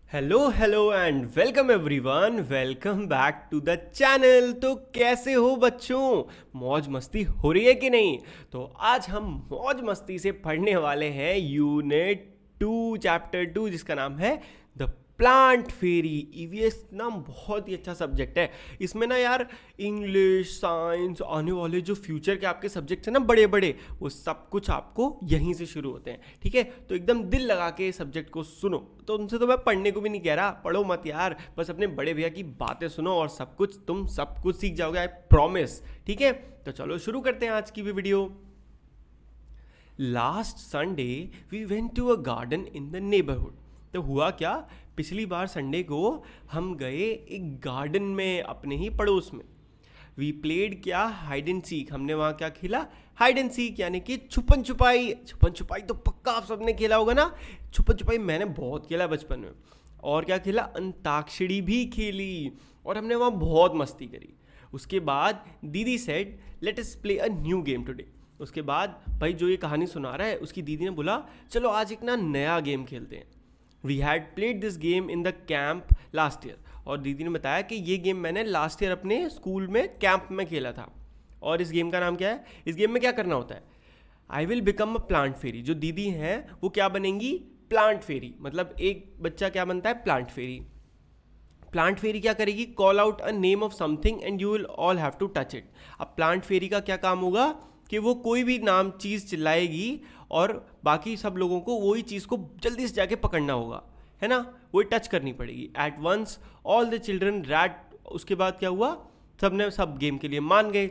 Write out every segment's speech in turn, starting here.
Hello hello and welcome everyone, welcome back to the channel. तो कैसे हो बच्चों, मौज मस्ती हो रही है कि नहीं? तो आज हम मौज मस्ती से पढ़ने वाले हैं यूनिट 2 चैप्टर 2 जिसका नाम है द प्लांट फेरी। ईवीएस ना बहुत ही अच्छा सब्जेक्ट है। इसमें ना यार इंग्लिश, साइंस, आने वाले जो फ्यूचर के आपके सब्जेक्ट्स हैं ना बड़े बड़े, वो सब कुछ आपको यहीं से शुरू होते हैं। ठीक है, तो एकदम दिल लगा के सब्जेक्ट को सुनो। तो उनसे तो मैं पढ़ने को भी नहीं कह रहा, पढ़ो मत यार, बस अपने बड़े भैया की बातें सुनो और तुम सब कुछ सीख जाओगे, आई प्रॉमिस। ठीक है, तो चलो शुरू करते हैं आज की भी video. Last Sunday we went to a garden in the neighbourhood. तो हुआ क्या, पिछली बार संडे को हम गए एक गार्डन में अपने ही पड़ोस में। वी प्लेड क्या, हाइड एंड सीक। हमने वहाँ क्या खेला, हाइड एंड सीक, यानी कि छुपन छुपाई। छुपन छुपाई तो पक्का आप सबने खेला होगा ना। छुपन छुपाई मैंने बहुत खेला बचपन में। और क्या खेला, अंताक्षरी भी खेली और हमने वहाँ बहुत मस्ती करी। उसके बाद दीदी said let us play a new game today. उसके बाद भाई जो ये कहानी सुना रहा है उसकी दीदी ने बोला चलो आज एक ना नया गेम खेलते हैं। We had played this game in the camp last year. और दीदी ने बताया कि ये गेम मैंने लास्ट ईयर अपने स्कूल में कैंप में खेला था। और इस गेम का नाम क्या है, इस गेम में क्या करना होता है, I will become a plant fairy. जो दीदी हैं वो क्या बनेंगी, प्लांट फेरी। मतलब एक बच्चा क्या बनता है, प्लांट फेरी। प्लांट फेरी क्या करेगी, call out a name of something and you will all have to touch it. अब प्लांट फेरी का क्या काम होगा कि वो कोई भी नाम चीज़ चिल्लाएगी और बाकी सब लोगों को वही चीज़ को जल्दी से जाके पकड़ना होगा, है ना, वही टच करनी पड़ेगी। At once all the children ran. उसके बाद क्या हुआ, सब ने सब गेम के लिए मान गए।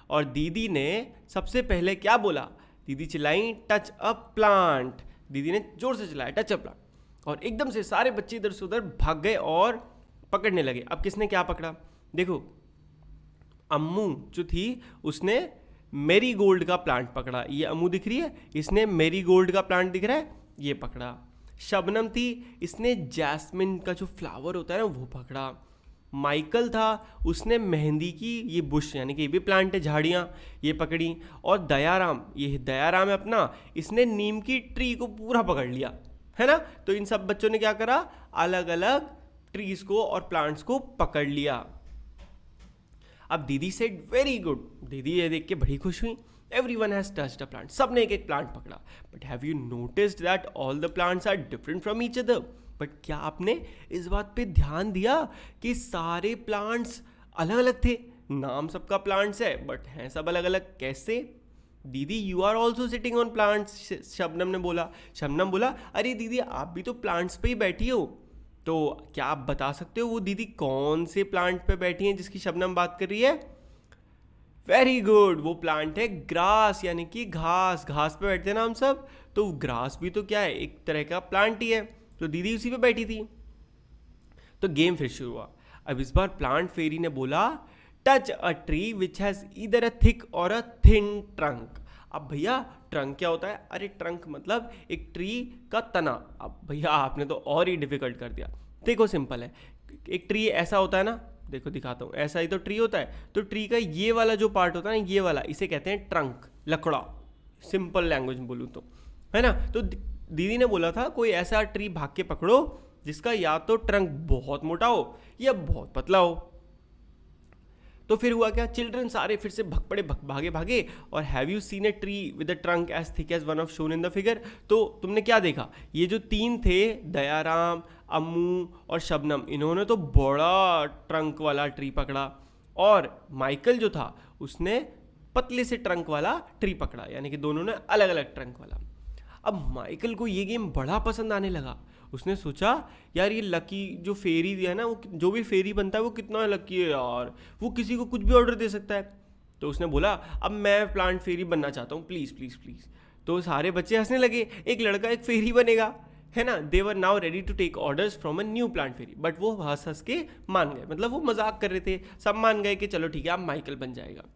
और दीदी ने सबसे पहले क्या बोला, दीदी चिल्लाई टच अ प्लांट। दीदी ने जोर से चिल्लाया टच अ प्लांट और एकदम से सारे बच्चे इधर से उधर भाग गए और पकड़ने लगे। अब किसने क्या पकड़ा, देखो अम्मू जो थी उसने मेरी गोल्ड का प्लांट पकड़ा, ये अम्मू दिख रही है, इसने मेरी गोल्ड का प्लांट दिख रहा है, ये पकड़ा। शबनम थी, इसने जैस्मिन का जो फ्लावर होता है ना वो पकड़ा। माइकल था, उसने मेहंदी की ये बुश यानी कि ये भी प्लांट है, झाड़ियाँ, ये पकड़ी। और दयाराम, ये दयाराम है अपना, इसने नीम की ट्री को पूरा पकड़ लिया, है ना। तो इन सब बच्चों ने क्या करा, अलग अलग ट्रीज को और प्लांट्स को पकड़ लिया। अब दीदी सेड वेरी गुड। दीदी ये देख के बड़ी खुश हुई। Every one has touched a plant, सबने एक एक प्लांट पकड़ा। But have you noticed that all the plants are different from each other. बट क्या आपने इस बात पे ध्यान दिया कि सारे प्लांट्स अलग अलग थे, नाम सबका प्लांट्स है बट हैं सब अलग अलग। कैसे, दीदी you are also sitting on plants, Shabnam ने बोला। शबनम बोला अरे दीदी आप भी तो प्लांट्स पे ही बैठी हो। तो क्या आप बता सकते हो वो दीदी कौन से प्लांट पे बैठी हैं जिसकी शबनम बात कर रही है? वेरी गुड, वो प्लांट है ग्रास, यानी कि घास। घास पे बैठते हैं ना हम सब, तो ग्रास भी तो क्या है, एक तरह का प्लांट ही है। तो दीदी उसी पे बैठी थी। तो गेम फिर शुरू हुआ। अब इस बार प्लांट फेरी ने बोला touch a tree which has either a thick और अ थिन ट्रंक। अब भैया ट्रंक क्या होता है, अरे ट्रंक मतलब एक ट्री का तना। अब भैया आपने तो और ही डिफिकल्ट कर दिया। देखो सिंपल है, एक ट्री ऐसा होता है ना, देखो दिखाता हूँ, ऐसा ही तो ट्री होता है। तो ट्री का ये वाला जो पार्ट होता है ना, ये वाला, इसे कहते हैं ट्रंक, लकड़ा, सिंपल लैंग्वेज में बोलूँ तो, है ना। तो दीदी ने बोला था कोई ऐसा ट्री भाग के पकड़ो जिसका या तो ट्रंक बहुत मोटा हो या बहुत पतला हो। तो फिर हुआ क्या, चिल्ड्रन सारे फिर से भग पड़े, भागे भागे। और have you seen a tree with a trunk as thick as one of shown in the figure. तो तुमने क्या देखा, ये जो तीन थे, दयाराम, अम्मू और शबनम, इन्होंने तो बड़ा ट्रंक वाला ट्री पकड़ा। और माइकल जो था उसने पतले से ट्रंक वाला ट्री पकड़ा, यानी कि दोनों ने अलग अलग ट्रंक वाला। अब माइकल को ये गेम बड़ा पसंद आने लगा। उसने सोचा यार ये लकी जो फेरी है ना, वो जो भी फेरी बनता है वो कितना लकी है यार, वो किसी को कुछ भी ऑर्डर दे सकता है। तो उसने बोला अब मैं प्लांट फेरी बनना चाहता हूँ, प्लीज़ प्लीज़ प्लीज़। तो सारे बच्चे हंसने लगे, एक लड़का एक फेरी बनेगा, है ना। They were now ready to take orders from a new plant fairy. But वो हंस हंस के मान गए, मतलब वो मजाक कर रहे थे, सब मान गए कि चलो ठीक है अब माइकल बन जाएगा।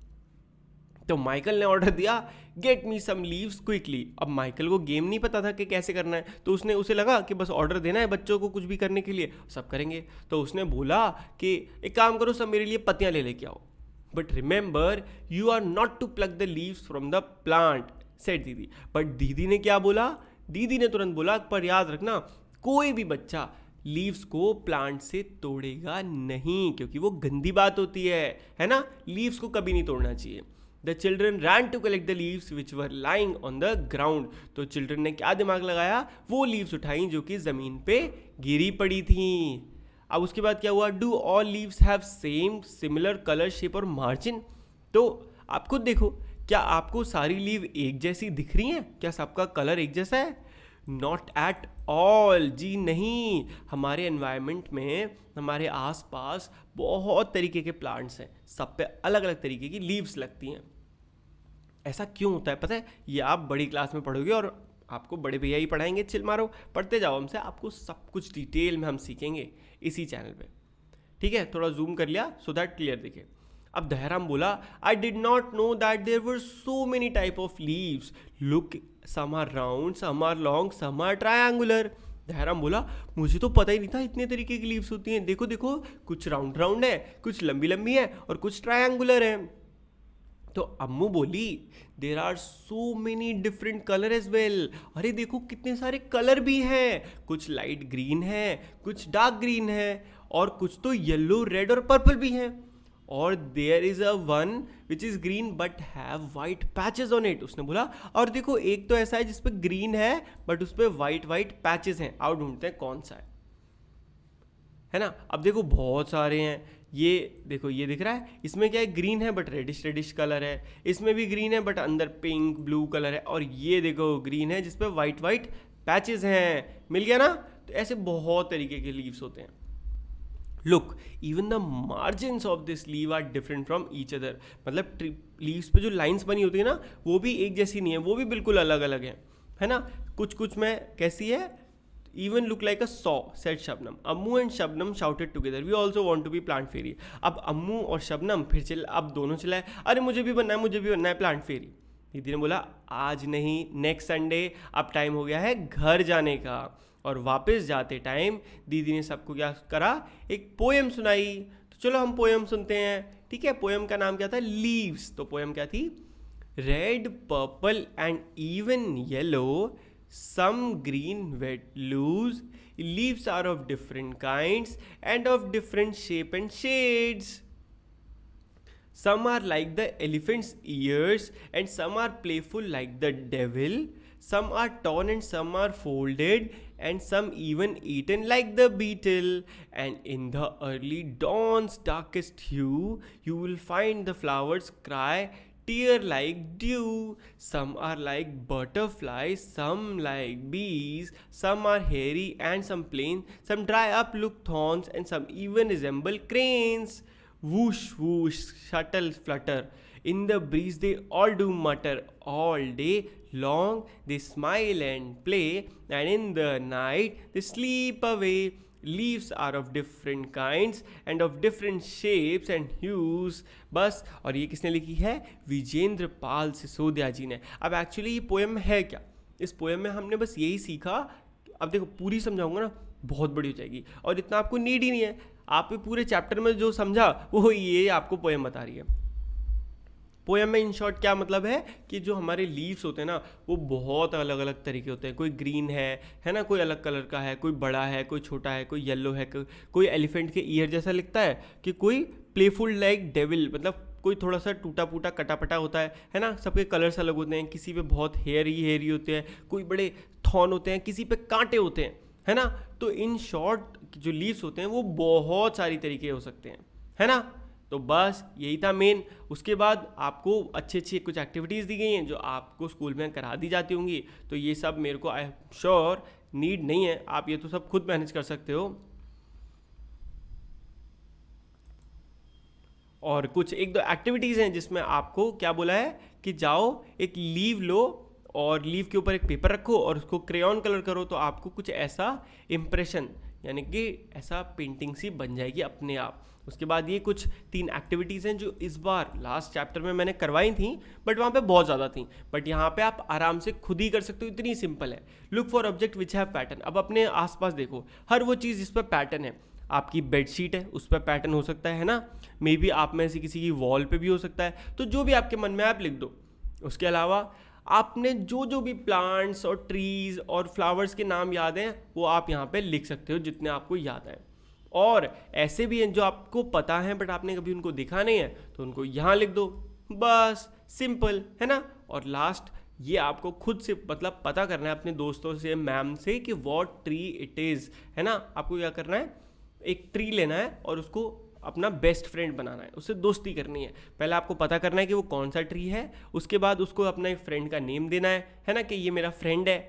तो माइकल ने ऑर्डर दिया get me some leaves quickly. अब माइकल को गेम नहीं पता था कि कैसे करना है, तो उसे लगा कि बस ऑर्डर देना है बच्चों को कुछ भी करने के लिए, सब करेंगे। तो उसने बोला कि एक काम करो, सब मेरे लिए पत्तियां ले लेके आओ, but remember you are not to pluck the leaves from the plant, said दीदी। बट दीदी ने क्या बोला, दीदी ने तुरंत बोला पर याद रखना कोई भी बच्चा लीव्स को प्लांट से तोड़ेगा नहीं, क्योंकि वो गंदी बात होती है ना, लीव्स को कभी नहीं तोड़ना चाहिए। The children ran to collect the leaves which were lying on the ground. तो चिल्ड्रन ने क्या दिमाग लगाया, वो लीव्स उठाई जो कि ज़मीन पे गिरी पड़ी थी। अब उसके बाद क्या हुआ, do all leaves have same similar colour shape और मार्जिन। तो आप खुद देखो, क्या आपको सारी लीव एक जैसी दिख रही हैं? क्या सबका कलर एक जैसा है? नॉट एट ऑल, जी नहीं। हमारे एनवायरनमेंट में, हमारे आसपास बहुत तरीके के प्लांट्स हैं, सब पे अलग अलग तरीके की लीव्स लगती हैं। ऐसा क्यों होता है पता है? ये आप बड़ी क्लास में पढ़ोगे और आपको बड़े भैया ही पढ़ाएंगे, चिल मारो, पढ़ते जाओ हमसे, आपको सब कुछ डिटेल में हम सीखेंगे इसी चैनल पे। ठीक है, थोड़ा जूम कर लिया सो दैट क्लियर दिखे। अब दहराम बोला, I did not know that there were so many type of leaves, look some are round, some are long, some are triangular. Dahram बोला, मुझे तो पता ही नहीं था इतने तरीके की लीव्स होती हैं, देखो देखो, कुछ राउंड राउंड है, कुछ लंबी लंबी है और कुछ ट्रायंगुलर है। तो अम्मू बोली, there are so many different colour as well, अरे देखो कितने सारे कलर भी हैं, कुछ लाइट ग्रीन है, कुछ डार्क ग्रीन है, और कुछ तो येलो, रेड और पर्पल भी हैं, और there is a one which is green but have white patches on it. उसने बोला, और देखो एक तो ऐसा है जिसपे ग्रीन है बट उस पर वाइट वाइट पैचेस हैं, आओ ढूंढते हैं कौन सा है ना। अब देखो बहुत सारे हैं, ये देखो, ये दिख रहा है, इसमें क्या है, ग्रीन है बट रेडिश रेडिश कलर है, इसमें भी ग्रीन है बट अंदर पिंक ब्लू कलर है, और ये देखो ग्रीन है जिसपे वाइट वाइट पैचेस हैं, मिल गया ना। तो ऐसे बहुत तरीके के लीव्स होते हैं। Look, even the margins of this leave are different from each other, मतलब लीव्स पे जो लाइंस बनी होती है ना, वो भी एक जैसी नहीं है, वो भी बिल्कुल अलग अलग है ना। कुछ कुछ में कैसी है, even look like a saw, said Shabnam. Ammu and Shabnam shouted together, we also want to be plant fairy। अब अम्मू और शबनम फिर अब दोनों चिल्लाए, अरे मुझे भी बनना है, मुझे भी बनना है प्लांट फेरी। दीदी ने बोला, आज नहीं, नेक्स्ट संडे, अब टाइम हो गया है घर जाने का। और वापस जाते टाइम दीदी ने सबको क्या करा, एक पोएम सुनाई। तो चलो हम पोएम सुनते हैं, ठीक है। पोएम का नाम क्या था, लीव्स। तो पोएम क्या थी, red purple and even yellow, some green wet loose, leaves are of different kinds and of different shape and shades. Some are like the elephant's ears and some are playful like the devil. Some are torn and some are folded and some even eaten like the beetle. And in the early dawn's darkest hue, you will find the flowers cry, tear like dew. Some are like butterflies, some like bees, some are hairy and some plain, some dry up look thorns and some even resemble cranes. Whoosh whoosh, shuttle flutter, in the breeze they all do mutter, all day long they smile and play, and in the night they sleep away. Leaves are of different kinds and of different shapes and hues। बस, और ये किसने लिखी है, विजेंद्र पाल सिसोदिया जी ने। अब actually ये poem है क्या, इस पोएम में हमने बस यही सीखा। अब देखो पूरी समझाऊंगा ना, बहुत बड़ी हो जाएगी और इतना आपको नीड ही नहीं है। आप पूरे चैप्टर में जो समझा वो ये आपको पोएम बता रही है। पोएम में इन शॉर्ट क्या मतलब है कि जो हमारे लीव्स होते हैं ना, वो बहुत अलग अलग तरीके होते हैं। कोई ग्रीन है ना, कोई अलग कलर का है, कोई बड़ा है, कोई छोटा है, कोई येलो है, कोई एलिफेंट के ईयर जैसा लिखता है, कि कोई प्लेफुल लाइक डेविल, मतलब कोई थोड़ा सा टूटा फूटा कटा पटा होता है ना। सबके कलर्स अलग होते हैं, किसी पे बहुत हेयरी होते हैं, कोई बड़े थॉर्न होते हैं, किसी पे कांटे होते हैं, है ना। तो इन शॉर्ट जो लीव्स होते हैं वो बहुत सारी तरीके हो सकते हैं, है ना। तो बस यही था मेन। उसके बाद आपको अच्छी अच्छी कुछ एक्टिविटीज़ दी गई हैं जो आपको स्कूल में करा दी जाती होंगी। तो ये सब मेरे को आई एम श्योर नीड नहीं है, आप ये तो सब खुद मैनेज कर सकते हो। और कुछ एक दो एक्टिविटीज़ हैं जिसमें आपको क्या बोला है कि जाओ एक लीव लो और लीव के ऊपर एक पेपर रखो और उसको क्रेयॉन कलर करो, तो आपको कुछ ऐसा इम्प्रेशन, यानी कि ऐसा पेंटिंग सी बन जाएगी अपने आप। उसके बाद ये कुछ 3 एक्टिविटीज़ हैं जो इस बार लास्ट चैप्टर में मैंने करवाई थी, बट वहाँ पे बहुत ज़्यादा थी, बट यहाँ पे आप आराम से खुद ही कर सकते हो, इतनी सिंपल है। Look for object which have pattern. अब अपने आसपास देखो, हर वो चीज़ जिस पर पैटर्न है, आपकी बेडशीट है उस पर पैटर्न हो सकता है ना, मे बी आप में से किसी की वॉल पे भी हो सकता है, तो जो भी आपके मन में आप लिख दो। उसके अलावा आपने जो जो भी प्लांट्स और ट्रीज और फ्लावर्स के नाम याद हैं वो आप यहाँ पे लिख सकते हो, जितने आपको याद हैं। और ऐसे भी हैं जो आपको पता है बट आपने कभी उनको देखा नहीं है, तो उनको यहाँ लिख दो, बस सिंपल है ना। और लास्ट, ये आपको खुद से मतलब पता करना है अपने दोस्तों से, मैम से, कि वॉट ट्री इट इज़, है ना। आपको क्या करना है, एक ट्री लेना है और उसको अपना बेस्ट फ्रेंड बनाना है, उससे दोस्ती करनी है। पहले आपको पता करना है कि वो कौन सा ट्री है, उसके बाद उसको अपना एक फ्रेंड का नेम देना है ना, कि ये मेरा फ्रेंड है,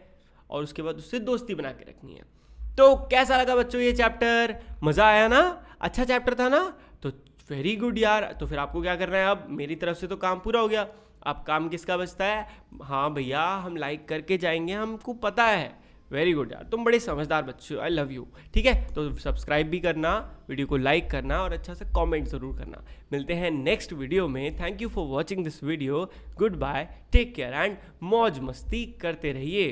और उसके बाद उससे दोस्ती बना के रखनी है। तो कैसा लगा बच्चों ये चैप्टर, मज़ा आया ना, अच्छा चैप्टर था ना, तो वेरी गुड यार। तो फिर आपको क्या करना है, अब मेरी तरफ से तो काम पूरा हो गया। अब काम किसका बचता है, हाँ भैया हम लाइक करके जाएंगे, हमको पता है। वेरी गुड यार, तुम बड़े समझदार बच्चे हो, आई लव यू। ठीक है, तो सब्सक्राइब भी करना, वीडियो को लाइक करना और अच्छा सा कमेंट ज़रूर करना। मिलते हैं नेक्स्ट वीडियो में। Thank you for watching this video, good bye, take care and मौज मस्ती करते रहिए।